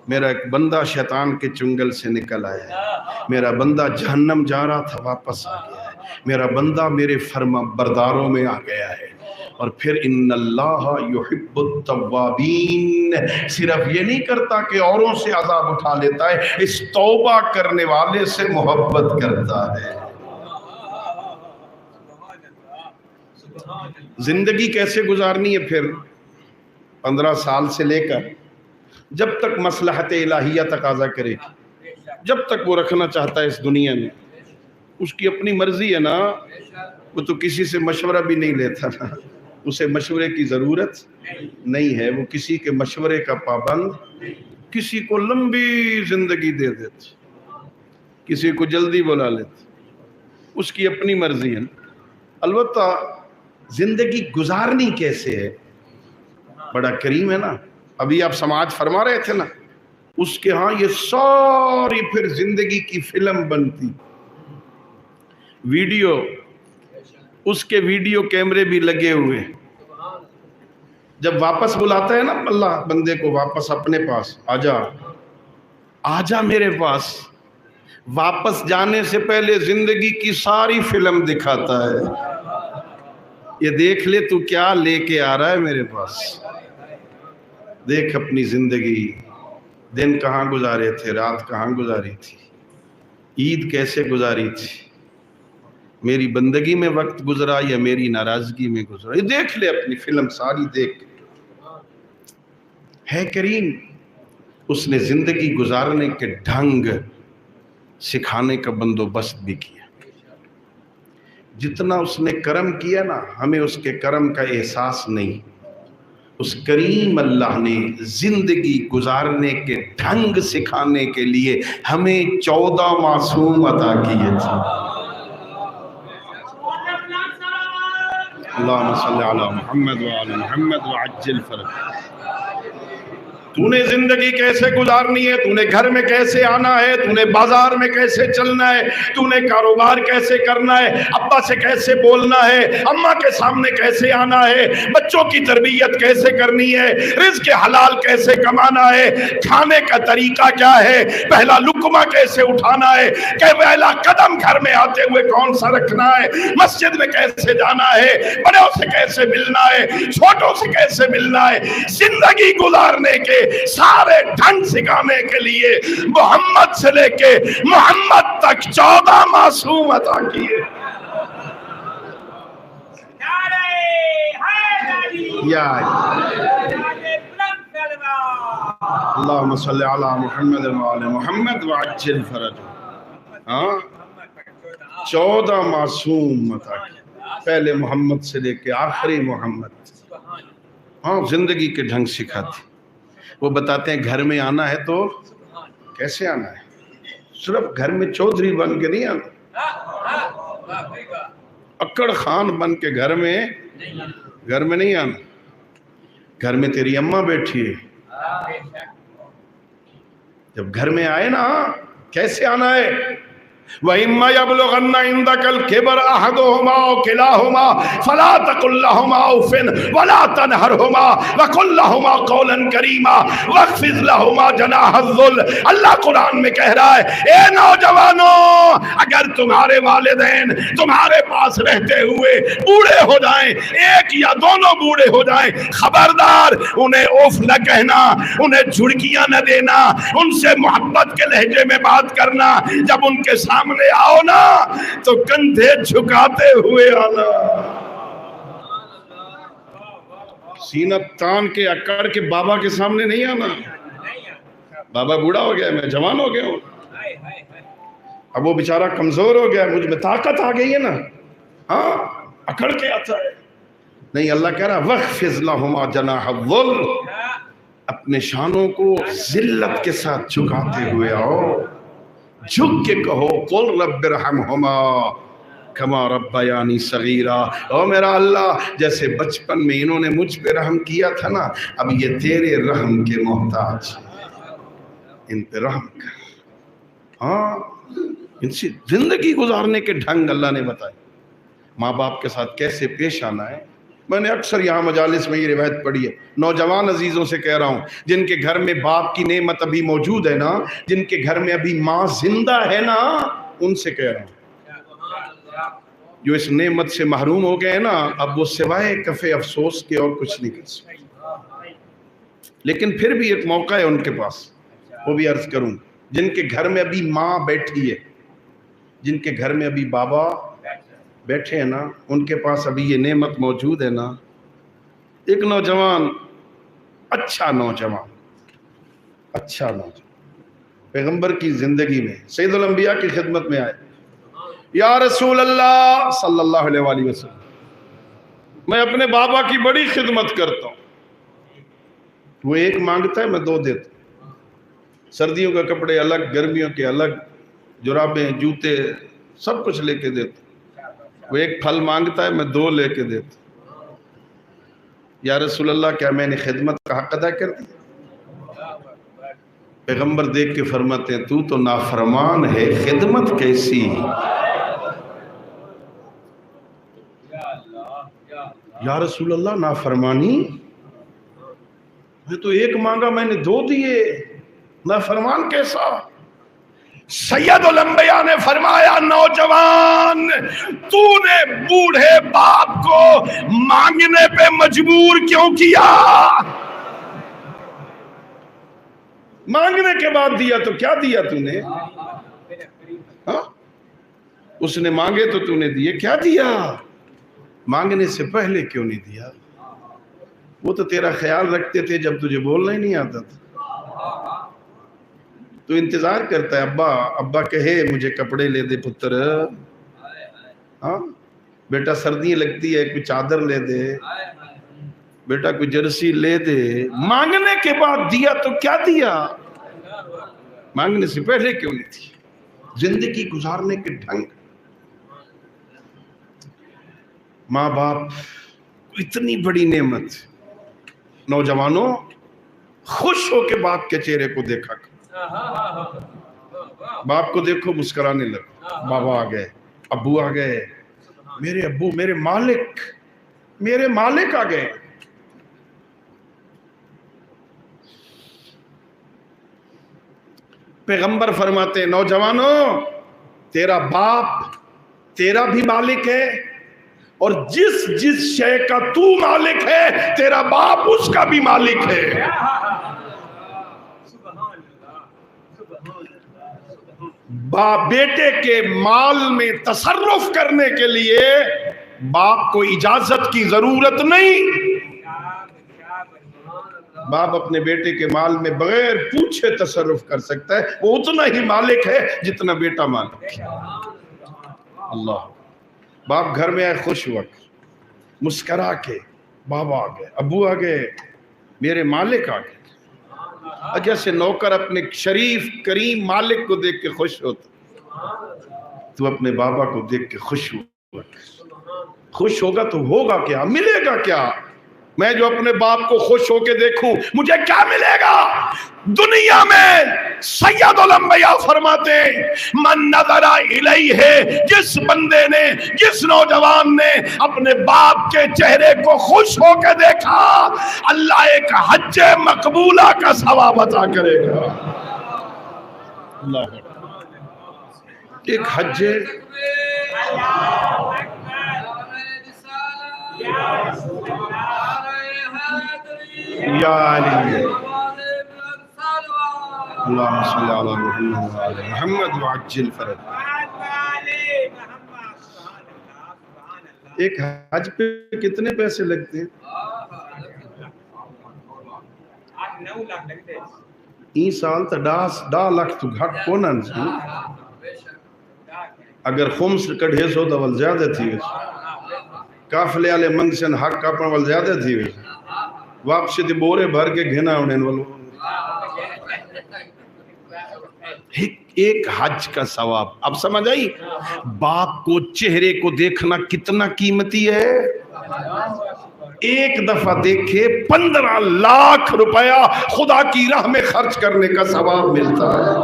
میرا ایک بندہ شیطان کے چنگل سے نکل آیا ہے، میرا بندہ جہنم جا رہا تھا واپس آ گیا ہے، میرا بندہ میرے فرما برداروں میں آ گیا ہے۔ اور پھر ان اللہ یحب التوابین، صرف یہ نہیں کرتا کہ اوروں سے عذاب اٹھا لیتا ہے، اس توبہ کرنے والے سے محبت کرتا ہے۔ زندگی کیسے گزارنی ہے پھر 15 سال سے لے کر جب تک مصلحت الہیہ تقاضا کرے، جب تک وہ رکھنا چاہتا ہے اس دنیا میں، اس کی اپنی مرضی ہے نا، وہ تو کسی سے مشورہ بھی نہیں لیتا نا، اسے مشورے کی ضرورت نہیں ہے، وہ کسی کے مشورے کا پابند، کسی کو لمبی زندگی دے دیتا، کسی کو جلدی بلا لیتا، اس کی اپنی مرضی ہے۔ البتہ زندگی گزارنی کیسے ہے، بڑا کریم ہے نا۔ ابھی آپ سماعت فرما رہے تھے نا، اس کے ہاں یہ ساری پھر زندگی کی فلم بنتی، ویڈیو، اس کے ویڈیو کیمرے بھی لگے ہوئے۔ جب واپس بلاتا ہے نا اللہ بندے کو واپس اپنے پاس، آجا میرے پاس، واپس جانے سے پہلے زندگی کی ساری فلم دکھاتا ہے، یہ دیکھ لے تو کیا لے کے آ رہا ہے میرے پاس، دیکھ اپنی زندگی، دن کہاں گزارے تھے، رات کہاں گزاری تھی، عید کیسے گزاری تھی، میری بندگی میں وقت گزرا یا میری ناراضگی میں گزرا، یہ دیکھ لے اپنی فلم ساری دیکھ۔ ہے کریم، اس نے زندگی گزارنے کے ڈھنگ سکھانے کا بندوبست بھی کیا۔ جتنا اس نے کرم کیا نا، ہمیں اس کے کرم کا احساس نہیں، اس کریم اللہ نے زندگی گزارنے کے ڈھنگ سکھانے کے لیے ہمیں 14 معصوم عطا کیے تھے۔ اللہم صلی علی محمد وعلی محمد وعجل فرج۔ تو نے زندگی کیسے گزارنی ہے، تو نے گھر میں کیسے آنا ہے، تو نے بازار میں کیسے چلنا ہے، تو نے کاروبار کیسے کرنا ہے، ابا سے کیسے بولنا ہے، اماں کے سامنے کیسے آنا ہے، بچوں کی تربیت کیسے کرنی ہے، رزق حلال کیسے کمانا ہے، کھانے کا طریقہ کیا ہے، پہلا لقمہ کیسے اٹھانا ہے، کہ پہلا قدم گھر میں آتے ہوئے کون سا رکھنا ہے، مسجد میں کیسے جانا ہے، بڑوں سے کیسے ملنا ہے، چھوٹوں سے کیسے ملنا ہے، زندگی گزارنے کے سارے ڈھنگ سکھانے کے لیے محمد سے لے کے محمد تک 14 معصوم عطا کیے۔ یا اللہم صلی علی محمد وعلی محمد وعجل فرج۔ 14 معصوم عطا کیے، پہلے محمد سے لے کے آخری محمد۔ زندگی کے ڈھنگ سکھاتے، وہ بتاتے ہیں گھر میں آنا ہے تو کیسے آنا ہے، صرف گھر میں چودھری بن کے نہیں آنا، اکڑ خان بن کے گھر میں نہیں آنا، گھر میں تیری اماں بیٹھی ہے، جب گھر میں آئے نا کیسے آنا ہے، وَإِمَّا يَبْلُغَنَّ عِندَكَ الْكِبَرَ أَحَدُهُمَا أَوْ كِلَاهُمَا فَلَا تَقُل لَّهُمَا أُفٍّ وَلَا تَنْهَرْهُمَا وَقُل لَّهُمَا قَوْلًا كَرِيمًا وَاخْفِضْ لَهُمَا جَنَاحَ الذُّلِّ۔ اللہ قرآن میں کہہ رہا ہے اے نوجوانوں، اگر تمہارے والدین تمہارے پاس رہتے ہوئے بوڑھے ہو جائیں، ایک یا دونوں بوڑھے ہو جائیں، خبردار انہیں اوف نہ کہنا، انہیں جھڑکیاں نہ دینا، ان سے محبت کے لہجے میں بات کرنا، جب ان کے سامنے آؤ نا تو کندھے جھکاتے ہوئے آنا، سینہ تان کے اکڑ کے بابا کے سامنے نہیں آنا۔ بابا بوڑھا ہو گیا، میں جوان ہو گیا ہوں، اب وہ بیچارہ کمزور ہو گیا، مجھ میں طاقت آ گئی ہے نا، ہاں اکڑ کے آتا ہے۔ نہیں، اللہ کہہ رہا وَخْفِضْ لَهُمَا جَنَاحَ الذُّلِّ، اپنے شانوں کو ذلت کے ساتھ جھکاتے ہوئے آؤ، جھک کے کہو قُلْ رَبِّ ارْحَمْهُمَا كَمَا رَبَّيَانِي صَغِيرًا، او میرا اللہ جیسے بچپن میں انہوں نے مجھ پہ رحم کیا تھا نا، اب یہ تیرے رحم کے محتاج، ان پہ رحم کر۔ ہاں، ان سے زندگی گزارنے کے ڈھنگ اللہ نے بتائے، ماں باپ کے ساتھ کیسے پیش آنا ہے۔ میں نے اکثر یہاں مجالس میں یہ روایت پڑھی ہے، نوجوان عزیزوں سے کہہ رہا ہوں، جن کے گھر میں باپ کی نعمت ابھی موجود ہے نا، جن کے گھر میں ابھی ماں زندہ ہے نا، ان سے کہہ رہا ہوں، جو اس نعمت سے محروم ہو گئے ہیں نا، اب وہ سوائے کفے افسوس کے اور کچھ نہیں کر سکتے۔ لیکن پھر بھی ایک موقع ہے ان کے پاس، وہ بھی عرض کروں، جن کے گھر میں ابھی ماں بیٹھی ہے، جن کے گھر میں ابھی بابا بیٹھے ہیں نا، ان کے پاس ابھی یہ نعمت موجود ہے نا، ایک نوجوان، اچھا نوجوان پیغمبر کی زندگی میں سید الانبیاء کی خدمت میں آئے، یا رسول اللہ صلی اللہ علیہ وآلہ وسلم، میں اپنے بابا کی بڑی خدمت کرتا ہوں، وہ ایک مانگتا ہے میں دو دیتا ہوں، سردیوں کے کپڑے الگ، گرمیوں کے الگ، جرابیں، جوتے، سب کچھ لے کے دیتا ہوں، وہ ایک پھل مانگتا ہے میں دو لے کے دیتا ہوں، یا رسول اللہ کیا میں نے خدمت کا حق ادا کر دیا؟ پیغمبر دیکھ کے فرماتے ہیں تو تو نافرمان ہے، خدمت کیسی؟ یا رسول اللہ نافرمانی؟ میں تو ایک مانگا میں نے دو دیے، نافرمان کیسا؟ سید الانبیاء نے فرمایا نوجوان، تو نے بوڑھے باپ کو مانگنے پہ مجبور کیوں کیا؟ مانگنے کے بعد دیا تو کیا دیا تو نے؟ ہاں؟ اس نے مانگے تو نے دیے، کیا دیا؟ مانگنے سے پہلے کیوں نہیں دیا؟ وہ تو تیرا خیال رکھتے تھے جب تجھے بولنا ہی نہیں آتا تھا، تو انتظار کرتا ہے ابا کہے مجھے کپڑے لے دے پتر، ہاں بیٹا سردیاں لگتی ہے کوئی چادر لے دے، بیٹا کوئی جرسی لے دے۔ مانگنے کے بعد دیا تو کیا دیا؟ مانگنے سے پہلے کیوں نہیں تھی؟ زندگی گزارنے کے ڈھنگ، ماں باپ اتنی بڑی نعمت، نوجوانوں خوش ہو کے باپ کے چہرے کو دیکھا کرو، باپ کو دیکھو مسکرانے لگو، بابا آ گئے، ابو آ گئے، میرے ابو میرے مالک آ گئے۔ پیغمبر فرماتے ہیں نوجوانوں تیرا باپ تیرا بھی مالک ہے، اور جس شے کا تو مالک ہے تیرا باپ اس کا بھی مالک ہے۔ باپ بیٹے کے مال میں تصرف کرنے کے لیے باپ کو اجازت کی ضرورت نہیں، باپ اپنے بیٹے کے مال میں بغیر پوچھے تصرف کر سکتا ہے، وہ اتنا ہی مالک ہے جتنا بیٹا مالک ہے۔ اللہ، باپ گھر میں آئے خوش ہوا مسکرا کے، بابا آ گئے، ابو آ گئے، میرے مالک آ گئے۔ جیسے نوکر اپنے شریف کریم مالک کو دیکھ کے خوش ہوتا، تو اپنے بابا کو دیکھ کے خوش ہوا۔ خوش ہوگا تو ہوگا کیا، ملے گا کیا؟ میں جو اپنے باپ کو خوش ہو کے دیکھوں مجھے کیا ملے گا؟ دنیا میں سید الانبیاء فرماتے ہیں من نظر الیہ، جس بندے نے، جس نوجوان نے اپنے باپ کے چہرے کو خوش ہو کے دیکھا، اللہ ایک حج مقبولہ کا ثواب عطا کرے گا۔ اللہ ایک حج یا علی اللہم صلی علی محمد وعلی محمد وعجل فرج۔ ایک حج پہ کتنے پیسے لگتے ہیں؟ 9 لاکھ لگتے ہیں۔ این سال تا 10 لاکھ تو گھٹ کونن سی، اگر خمس کڑھے سو تو ول زیادہ تھی ویسے، کافلے والے منگسن حق اپنا ول زیادہ تھی ویسے، واپسی دی بورے بھر کے گھنا انہیں ولو۔ ایک حج کا ثواب، اب سمجھ آئی؟ باپ کو چہرے کو دیکھنا کتنا قیمتی ہے۔ ایک دفعہ دیکھے 15 لاکھ روپیہ خدا کی راہ میں خرچ کرنے کا ثواب ملتا ہے۔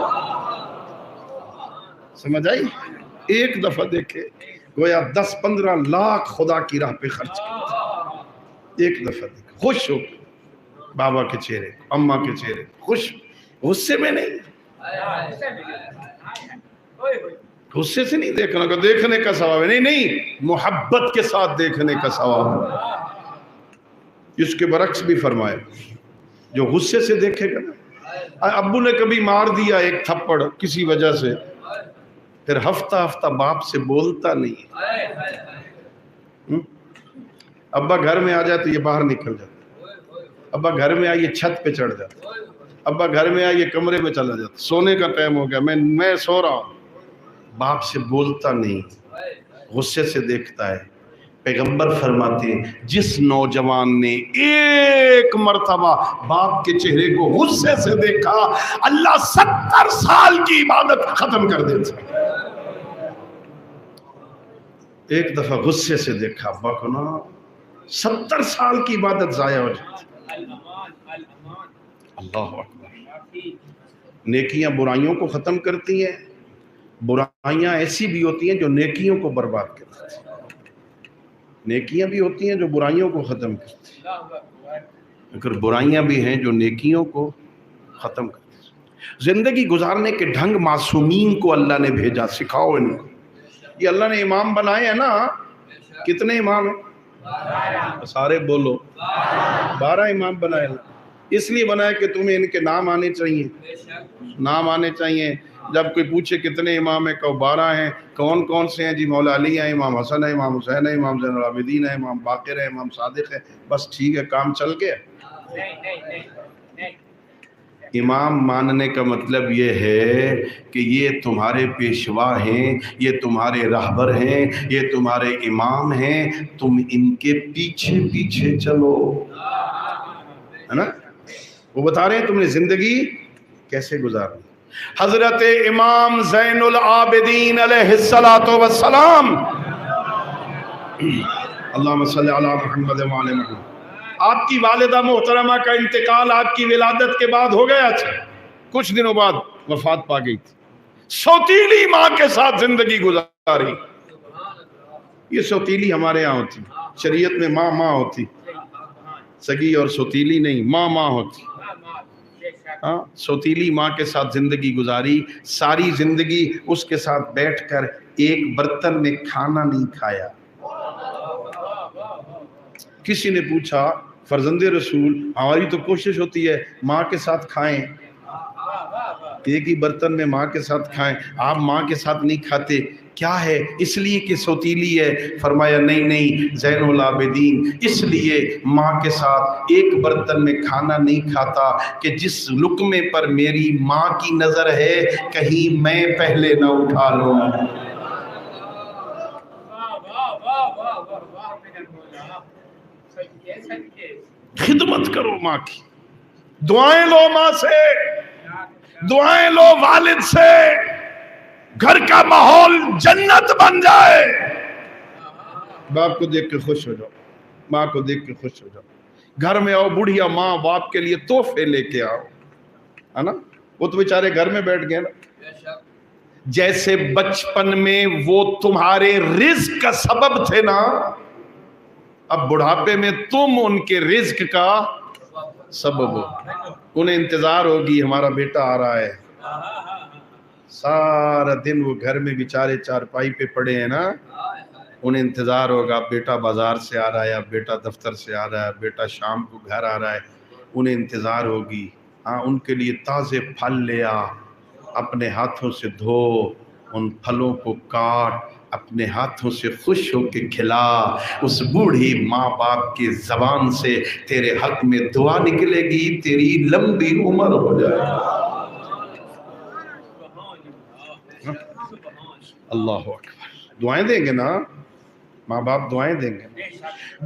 سمجھ آئی؟ ایک دفعہ دیکھے گویا 10-15 لاکھ خدا کی راہ پہ خرچ کرتا۔ ایک دفعہ دیکھے خوش ہو بابا کے چہرے، اماں کے چہرے، خوش، غصے میں نہیں، غصے سے نہیں دیکھنا کہ دیکھنے کا ثواب ہے، نہیں نہیں، محبت کے ساتھ دیکھنے کا ثواب ہے۔ اس کے برعکس بھی فرمائے جو غصے سے دیکھے گا نا، ابو نے کبھی مار دیا ایک تھپڑ کسی وجہ سے، پھر ہفتہ باپ سے بولتا نہیں، ابا گھر میں آ جاتے یہ باہر نکل جاتا، ابا گھر میں آئیے چھت پہ چڑھ جاتا، ابا گھر میں آئیے کمرے میں چلا جاتا، سونے کا ٹائم ہو گیا میں سو رہا ہوں، باپ سے بولتا نہیں، غصے سے دیکھتا ہے۔ پیغمبر فرماتے ہیں جس نوجوان نے ایک مرتبہ باپ کے چہرے کو غصے سے دیکھا، اللہ 70 سال کی عبادت ختم کر دیتا ہے۔ ایک دفعہ غصے سے دیکھا ابا کو نا، 70 سال کی عبادت ضائع ہو جاتی۔ اللہ اکبر۔ نیکیاں برائیوں کو ختم کرتی ہیں، برائیاں ایسی بھی ہوتی ہیں جو نیکیوں کو برباد کرتی ہیں، نیکیاں بھی ہوتی ہیں جو برائیوں کو ختم کرتی ہیں، اگر برائیاں بھی ہیں جو نیکیوں کو ختم کرتی ہیں۔ زندگی گزارنے کے ڈھنگ معصومین کو اللہ نے بھیجا، سکھاؤ ان کو۔ یہ اللہ نے امام بنائے ہیں نا، کتنے امام ہیں؟ سارے بولو 12 امام بنائے، اس لیے بنائے کہ تمہیں ان کے نام آنے چاہیے، نام آنے چاہیے۔ جب کوئی پوچھے کتنے امام ہیں، کہو 12 ہیں۔ کون کون سے ہیں؟ جی مولا علی ہیں، امام حسن ہے، امام حسین ہے، امام زین العابدین ہے، امام باقر ہے، امام صادق ہے، بس ٹھیک ہے، کام چل گیا۔ امام ماننے کا مطلب یہ ہے کہ یہ تمہارے پیشوا ہیں، یہ تمہارے رہبر ہیں، یہ تمہارے امام ہیں، تم ان کے پیچھے پیچھے چلو، ہے نا؟ وہ بتا رہے ہیں تم نے زندگی کیسے گزارنی۔ حضرت امام زین العابدین علیہ السلام، اللہم صلی علی محمد وعلی محمد، آپ کی والدہ محترمہ کا انتقال آپ کی ولادت کے بعد ہو گیا تھا، کچھ دنوں بعد وفات پا گئی تھی۔ سوتیلی ماں کے ساتھ زندگی گزاری، یہ سوتیلی ہمارے یہاں ہوتی، شریعت میں ماں ماں ہوتی، سگی اور سوتیلی نہیں، ماں ماں ہوتی۔ ہاں، سوتیلی ماں کے ساتھ زندگی گزاری، ساری زندگی اس کے ساتھ بیٹھ کر ایک برتن میں کھانا نہیں کھایا۔ کسی نے پوچھا فرزند رسول ہماری تو کوشش ہوتی ہے ماں کے ساتھ کھائیں، ایک ہی برتن میں ماں کے ساتھ کھائیں، آپ ماں کے ساتھ نہیں کھاتے، کیا ہے؟ اس لیے کہ سوتیلی ہے۔ فرمایا نہیں نہیں زین العابدین اس لیے ماں کے ساتھ ایک برتن میں کھانا نہیں کھاتا کہ جس لقمے پر میری ماں کی نظر ہے کہیں میں پہلے نہ اٹھا لوں۔ خدمت کرو ماں کی، دعائیں لو ماں سے، دعائیں لو والد سے، گھر کا ماحول جنت بن جائے۔ باپ کو دیکھ کے خوش ہو جاؤ، ماں کو دیکھ کے خوش ہو جاؤ۔ گھر میں آؤ بڑھیا ماں باپ کے لیے تحفے لے کے آؤ، ہے نا؟ وہ تو بیچارے گھر میں بیٹھ گئے نا، جیسے بچپن میں وہ تمہارے رزق کا سبب تھے نا، اب بڑھاپے میں تم ان کے رزق کا سبب ہو۔ انہیں انتظار ہوگی ہمارا بیٹا آ رہا ہے، سارا دن وہ گھر میں بیچارے چارپائی پہ پڑے ہیں نا، انہیں انتظار ہوگا بیٹا بازار سے آ رہا ہے، بیٹا دفتر سے آ رہا ہے، بیٹا شام کو گھر آ رہا ہے، انہیں انتظار ہوگی۔ ہاں، ان کے لیے تازے پھل لے آ، اپنے ہاتھوں سے دھو، ان پھلوں کو کاٹ، اپنے ہاتھوں سے خوش ہو کے کھلا، اس بوڑھی ماں باپ کی زبان سے تیرے حق میں دعا نکلے گی، تیری لمبی عمر ہو جائے۔ اللہ اکبر، دعائیں دیں گے نا ماں باپ، دعائیں دیں گے۔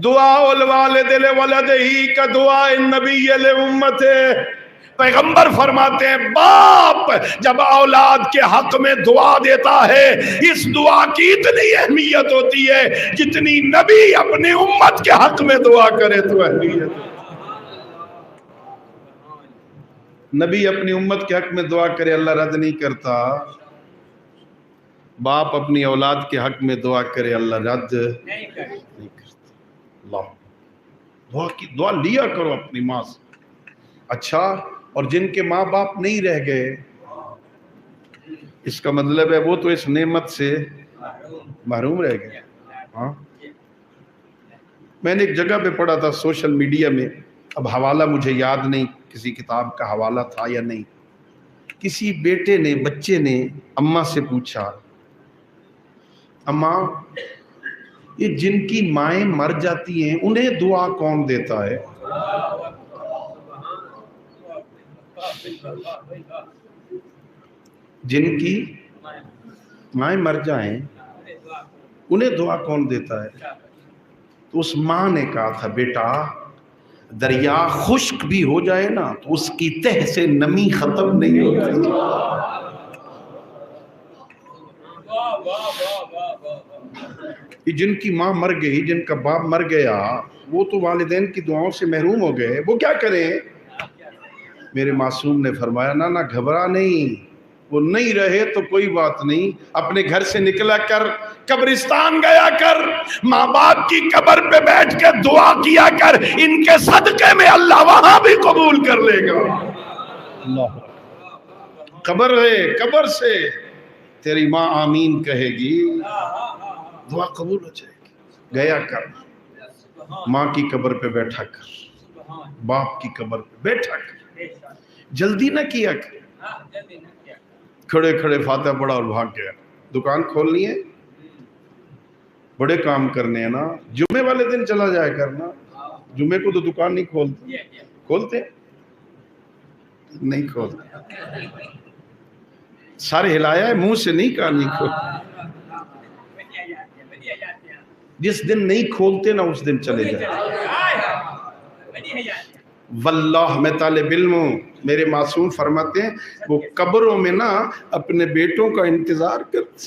دعا الوالد لولدہی کا دعا النبی لامت، پیغمبر فرماتے ہیں باپ جب اولاد کے حق میں دعا دیتا ہے، اس دعا کی اتنی اہمیت ہوتی ہے جتنی نبی اپنی امت کے حق میں دعا کرے تو اہمیت۔ نبی اپنی امت کے حق میں دعا کرے اللہ رد نہیں کرتا، باپ اپنی اولاد کے حق میں دعا کرے اللہ رد نہیں کرتا۔ اللہ دعا لیا کرو اپنی ماں سے۔ اچھا، اور جن کے ماں باپ نہیں رہ گئے، اس کا مطلب ہے وہ تو اس نعمت سے محروم رہ گئے۔ ہاں، میں نے ایک جگہ پہ پڑھا تھا سوشل میڈیا میں، اب حوالہ مجھے یاد نہیں کسی کتاب کا حوالہ تھا یا نہیں، کسی بچے نے اماں سے پوچھا، اماں یہ جن کی مائیں مر جاتی ہیں انہیں دعا کون دیتا ہے؟ جن کی مائیں مر جائیں انہیں دعا کون دیتا ہے؟ تو اس ماں نے کہا تھا بیٹا دریا خشک بھی ہو جائے نا تو اس کی تہ سے نمی ختم نہیں ہوتی۔ جن کی ماں مر گئی، جن کا باپ مر گیا، وہ تو والدین کی دعاؤں سے محروم ہو گئے، وہ کیا کریں؟ میرے معصوم نے فرمایا نہ گھبرا نہیں، وہ نہیں رہے تو کوئی بات نہیں، اپنے گھر سے نکلا کر قبرستان گیا کر، ماں باپ کی قبر پہ بیٹھ کے دعا کیا کر، ان کے صدقے میں اللہ وہاں بھی قبول کر لے گا۔ اللہ قبر ہے، قبر سے تیری ماں آمین کہے گی، دعا قبول ہو جائے گی۔ گیا کر، ماں کی قبر پہ بیٹھا کر، باپ کی قبر پہ بیٹھا کر، جلدی نہ کیا کر، کھڑے کھڑے فاتحہ پڑھا اور بھاگ گیا۔ دکان کھولنی ہے، بڑے کام کرنے ہیں نا، جمعے والے دن چلا جائے کرنا، جمعے کو تو دکان نہیں کھولتے نہیں کھولتے، سارے ہلایا ہے منہ سے نہیں کہا نہیں کھولتے، جس دن نہیں کھولتے نا اس دن چلے جائے۔ واللہ میں طالب علم ہوں، میرے معصوم فرماتے ہیں وہ قبروں میں نا اپنے بیٹوں کا انتظار کرتے۔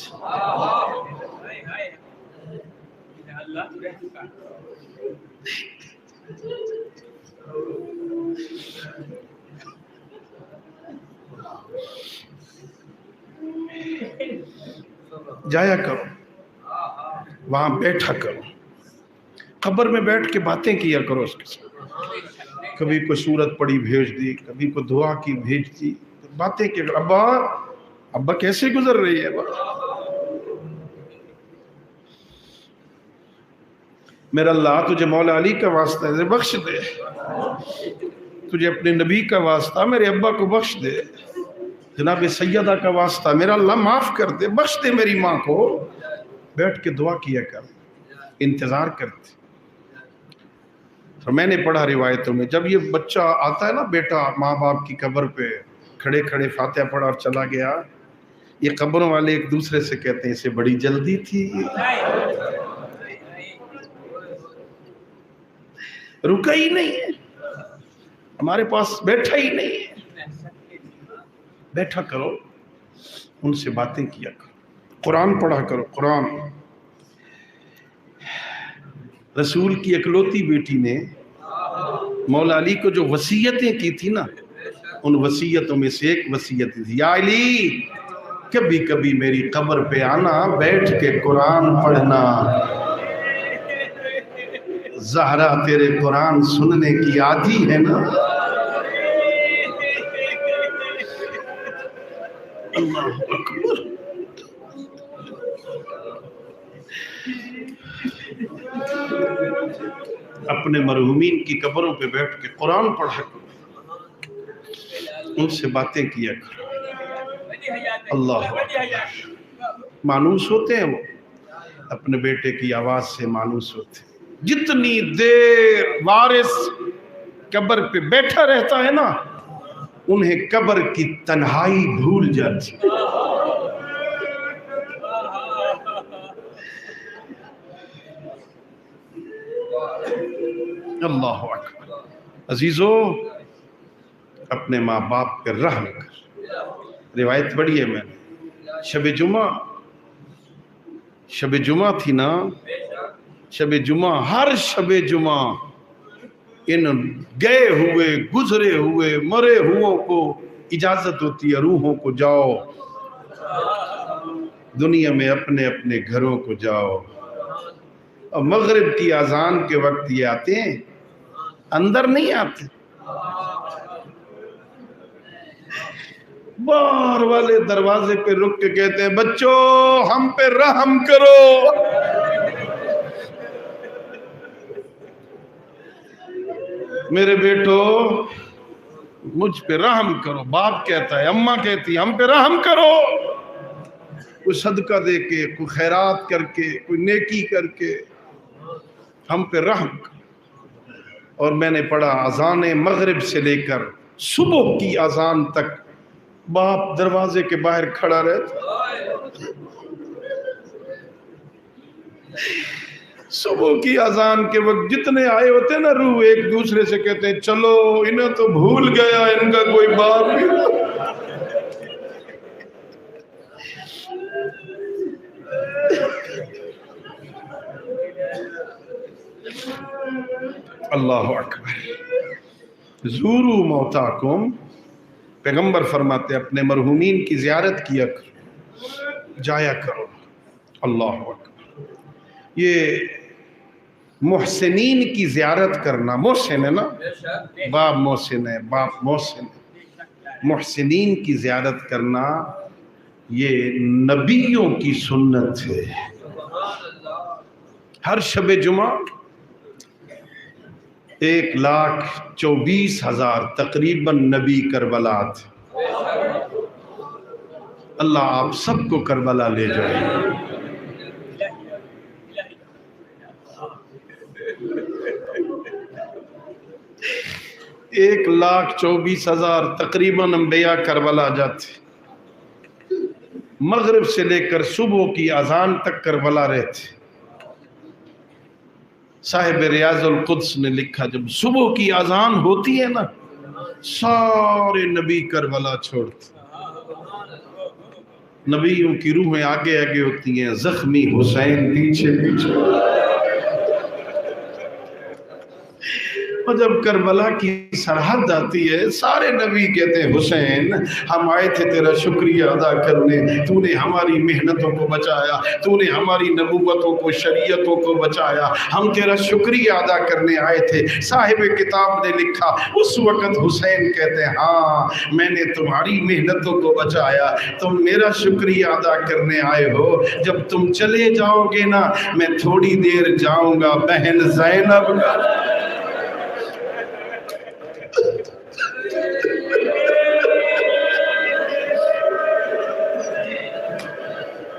جایا کرو، وہاں بیٹھا کرو، قبر میں بیٹھ کے باتیں کیا کرو اس کے ساتھ، کبھی کوئی سورت پڑھی بھیج دی، کبھی کوئی دعا کی بھیج دی، باتیں کیا کرو، ابا کیسے گزر رہی ہے؟ میرا اللہ تجھے مولا علی کا واسطہ ہے بخش دے، تجھے اپنے نبی کا واسطہ میرے ابا کو بخش دے، جناب سیدہ کا واسطہ میرا اللہ معاف کر دے، بخش دے میری ماں کو۔ بیٹھ کے دعا کیا کر، انتظار کرتے۔ اور میں نے پڑھا روایتوں میں جب یہ بچہ آتا ہے نا بیٹا ماں باپ کی قبر پہ کھڑے کھڑے فاتحہ پڑھا اور چلا گیا، یہ قبروں والے ایک دوسرے سے کہتے ہیں اسے بڑی جلدی تھی، رکا ہی نہیں ہے، ہمارے پاس بیٹھا ہی نہیں ہے۔ بیٹھا کرو، ان سے باتیں کیا کرو، قرآن پڑھا کرو۔ قرآن رسول کی اکلوتی بیٹی نے مولا علی کو جو وصیتیں کی تھی نا، ان وصیتوں میں سے ایک وصیت تھی، یا علی کبھی کبھی میری قبر پہ آنا، بیٹھ کے قرآن پڑھنا، زہرا تیرے قرآن سننے کی عادی ہے نا۔ اللہ اکبر۔ اپنے مرحومین کی قبروں پہ بیٹھ کے قرآن پڑھا کرو، ان سے باتیں کیا کرو۔ اللہ اکبر۔ مانوس ہوتے ہیں وہ، اپنے بیٹے کی آواز سے مانوس ہوتے ہیں۔ جتنی دیر وارث قبر پہ بیٹھا رہتا ہے نا، انہیں قبر کی تنہائی بھول جاتی۔ اللہ اکبر۔ عزیزو، اپنے ماں باپ پہ رحم کر۔ روایت پڑھی ہے میں نے، شب جمعہ تھی نا، شب جمعہ، ہر شب جمعہ ان گئے ہوئے، گزرے ہوئے، مرے ہوئوں کو اجازت ہوتی ہے، روحوں کو جاؤ دنیا میں اپنے اپنے گھروں کو جاؤ۔ اور مغرب کی اذان کے وقت یہ آتے ہیں، اندر نہیں آتے، باہر والے دروازے پہ رک کے کہتے ہیں بچوں ہم پہ رحم کرو۔ میرے بیٹو مجھ پہ رحم کرو۔ باپ کہتا ہے، اماں کہتی ہے ہم پہ رحم کرو۔ کوئی صدقہ دے کے، کوئی خیرات کر کے، کوئی نیکی کر کے ہم پہ رحم کرو۔ اور میں نے پڑھا اذان مغرب سے لے کر صبح کی اذان تک باپ دروازے کے باہر کھڑا رہتا۔ صبح کی اذان کے وقت جتنے آئے ہوتے ہیں نا روح، ایک دوسرے سے کہتے ہیں چلو انہیں تو بھول گیا ان کا کوئی باپ بھی۔ اللہ اکبر۔ زورو موتاکم، پیغمبر فرماتے اپنے مرحومین کی زیارت کیا کرو، جایا کرو۔ اللہ اکبر۔ یہ محسنین کی زیارت کرنا، محسن ہے نا، باپ محسن ہے، باپ محسن ہے، محسنین کی زیارت کرنا یہ نبیوں کی سنت ہے۔ ہر شب جمعہ 1,24,000 تقریباً نبی کربلا تھے۔ اللہ آپ سب کو کربلا لے جائے۔ 1,24,000 تقریباً انبیاء کربلا جاتے، مغرب سے لے کر صبح کی اذان تک کربلا رہتے۔ صاحب ریاض القدس نے لکھا جب صبح کی اذان ہوتی ہے نا، سارے نبی کربلا چھوڑتے، نبیوں کی روحیں آگے آگے ہوتی ہیں، زخمی حسین پیچھے پیچھے۔ اور جب کربلا کی سرحد آتی ہے، سارے نبی کہتے ہیں حسین ہم آئے تھے تیرا شکریہ ادا کرنے، تو نے ہماری محنتوں کو بچایا، تو نے ہماری نبوتوں کو، شریعتوں کو بچایا، ہم تیرا شکریہ ادا کرنے آئے تھے۔ صاحب کتاب نے لکھا اس وقت حسین کہتے ہیں ہاں میں نے تمہاری محنتوں کو بچایا، تم میرا شکریہ ادا کرنے آئے ہو، جب تم چلے جاؤ گے نا میں تھوڑی دیر جاؤں گا بہن زینب کا۔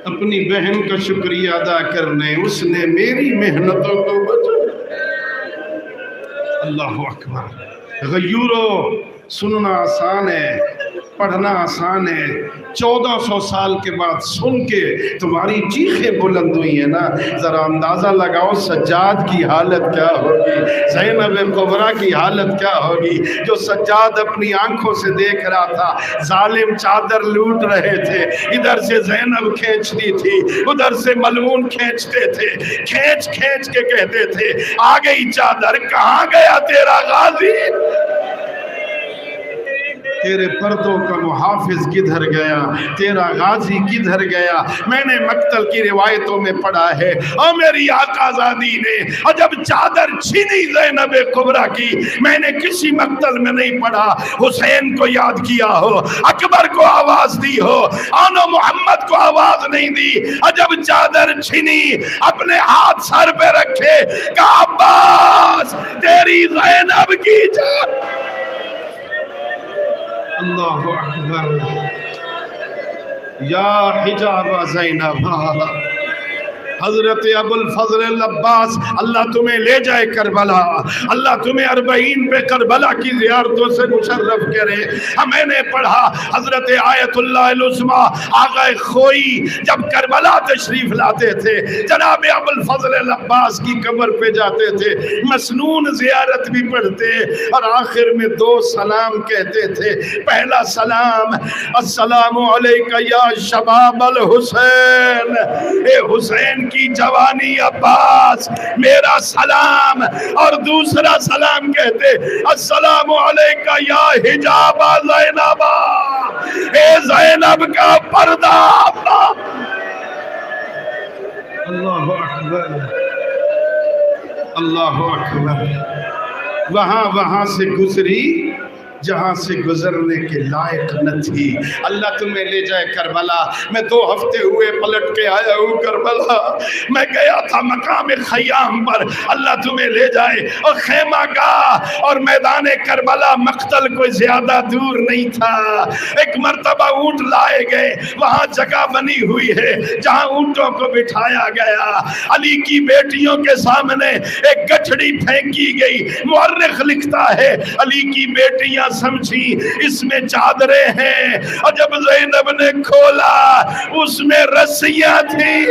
اپنی بہن کا شکریہ ادا کرنے، اس نے میری محنتوں کو بچایا۔ اللہ اکبر۔ غیورو سننا آسان ہے، پڑھنا آسان ہے، 1400 سال کے بعد سن کے تمہاری چیخیں بلند ہوئی ہیں نا، ذرا اندازہ لگاؤ سجاد کی حالت کیا ہوگی، زینب کبریٰ کی حالت کیا ہوگی۔ جو سجاد اپنی آنکھوں سے دیکھ رہا تھا، ظالم چادر لوٹ رہے تھے، ادھر سے زینب کھینچتی تھی، ادھر سے ملعون کھینچتے تھے، کھینچ کھینچ کے کہتے تھے آ گئی چادر، کہاں گیا تیرا غازی، تیرے پردوں کا محافظ کدھر گیا، تیرا غازی کدھر گیا۔ میں نے مقتل کی روایتوں میں پڑھا ہے، اور میری آقا زادی نے اور جب چادر چھینی زینب کبریٰ کی، میں نے کسی مقتل میں نہیں پڑھا حسین کو یاد کیا ہو، اکبر کو آواز دی ہو، آنو محمد کو آواز نہیں دی، اور جب چادر چھینی اپنے ہاتھ سر پہ رکھے کہا عباس تیری زینب کی جان۔ اللہ اکبر، یا حجاب زینب، حضرت ابو الفضل العباس اللہ تمہیں لے جائے کربلا، اللہ تمہیں 40 پہ کربلا کی زیارتوں سے مشرف کرے۔ میں نے پڑھا حضرت آیت اللہ العظمیٰ آغا خوئی جب کربلا تشریف لاتے تھے، جناب ابو الفضل العباس کی قبر پہ جاتے تھے، مسنون زیارت بھی پڑھتے اور آخر میں 2 سلام کہتے تھے۔ پہلا سلام السلام علیکہ یا شباب الحسین، اے حسین کی جوانی عباس میرا سلام، اور دوسرا سلام کہتے السلام علیکہ یا حجاب زینب، اے زینب کا پردہ۔ اللہ اکبر، اللہ اکبر، وہاں سے گزری جہاں سے گزرنے کے لائق نہ تھی۔ اللہ تمہیں لے جائے کربلا۔ میں 2 ہفتے ہوئے پلٹ کے آیا ہوں کربلا، میں گیا تھا مقام خیام پر، اللہ تمہیں لے جائے، اور خیمہ گاہ اور میدان کربلا مقتل کوئی زیادہ دور نہیں تھا۔ ایک مرتبہ اونٹ لائے گئے، وہاں جگہ بنی ہوئی ہے جہاں اونٹوں کو بٹھایا گیا، علی کی بیٹیوں کے سامنے ایک گٹھڑی پھینکی گئی، مورخ لکھتا ہے علی کی بیٹیاں سمجھی اس میں چادریں ہیں، اور جب زینب نے کھولا اس میں رسیاں تھیں،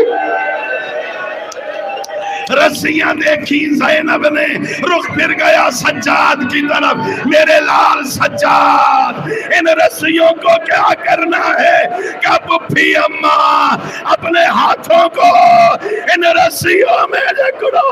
رسیاں دیکھی زینب نے، رخ پھر گیا سجاد کی طرف، میرے لال سجاد ان رسیوں کو کیا کرنا ہے؟ کہ پھپھی اماں اپنے ہاتھوں کو ان رسیوں میں جکڑو۔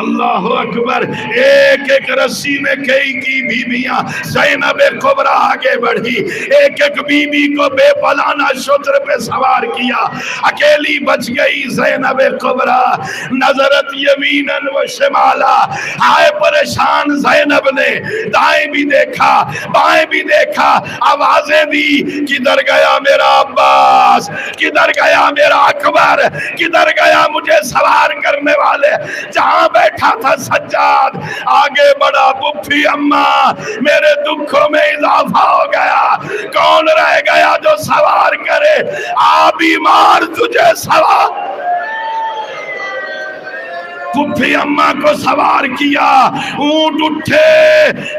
اللہ اکبر، ایک ایک رسی میں کئی کی بیویاں، زینب کبریٰ آگے بڑھی، ایک ایک بیوی کو بے پلانہ شتر پہ سوار کیا، اکیلی بچ گئی زینب کبریٰ، نظرت یمیناً و شمالا، آئے پریشان زینب نے دائیں بھی دیکھا بائیں بھی دیکھا، آوازیں دی کدھر گیا میرا عباس، کدھر گیا میرا اکبر، کدھر گیا مجھے سوار کرنے والے، جہاں بیٹھا تھا سجاد آگے بڑھا، پھپھی اماں میرے دکھوں میں اضافہ ہو گیا، کون رہ گیا جو سوار کرے، آ بیمار تجھے سوار۔ پھپھی اماں کو سوار کیا، اونٹ اٹھے،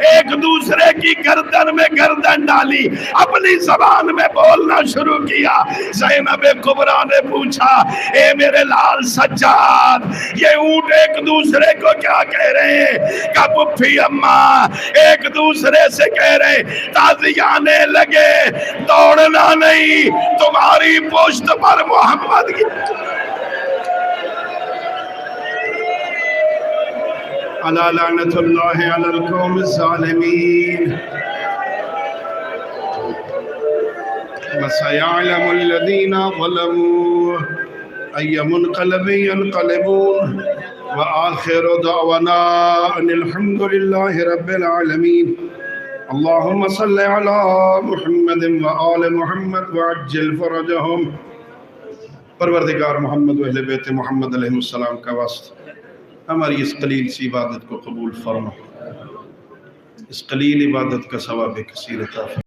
ایک دوسرے کی گردن میں گردن ڈالی، اپنی زبان میں بولنا شروع کیا۔ زینب کبریٰ نے پوچھا اے میرے لال سجاد یہ اونٹ ایک دوسرے کو کیا کہہ رہے ہیں؟ کہ پھپھی اماں ایک دوسرے سے کہہ رہے تازیانے لگے، دوڑنا نہیں، تمہاری پشت پر محمد کی علی لعنت اللہ علی القوم الظالمین۔ وَسَيَعْلَمُ الَّذِينَ ظَلَمُوا أَيَّ مُنْقَلَبٍ يَنْقَلِبُونَ وَآخِرُ دَعْوَانَا أَنِ الْحَمْدُ لِلَّهِ رَبِّ الْعَالَمِينَ۔ اللہم صلی علی محمد وآل محمد وعجل فرجہم۔ پروردگار محمد و اہل بیت محمد علیہ السلام کا واسطہ ہماری اس قلیل سی عبادت کو قبول فرما، اس قلیل عبادت کا ثواب کثیر عطا فرما۔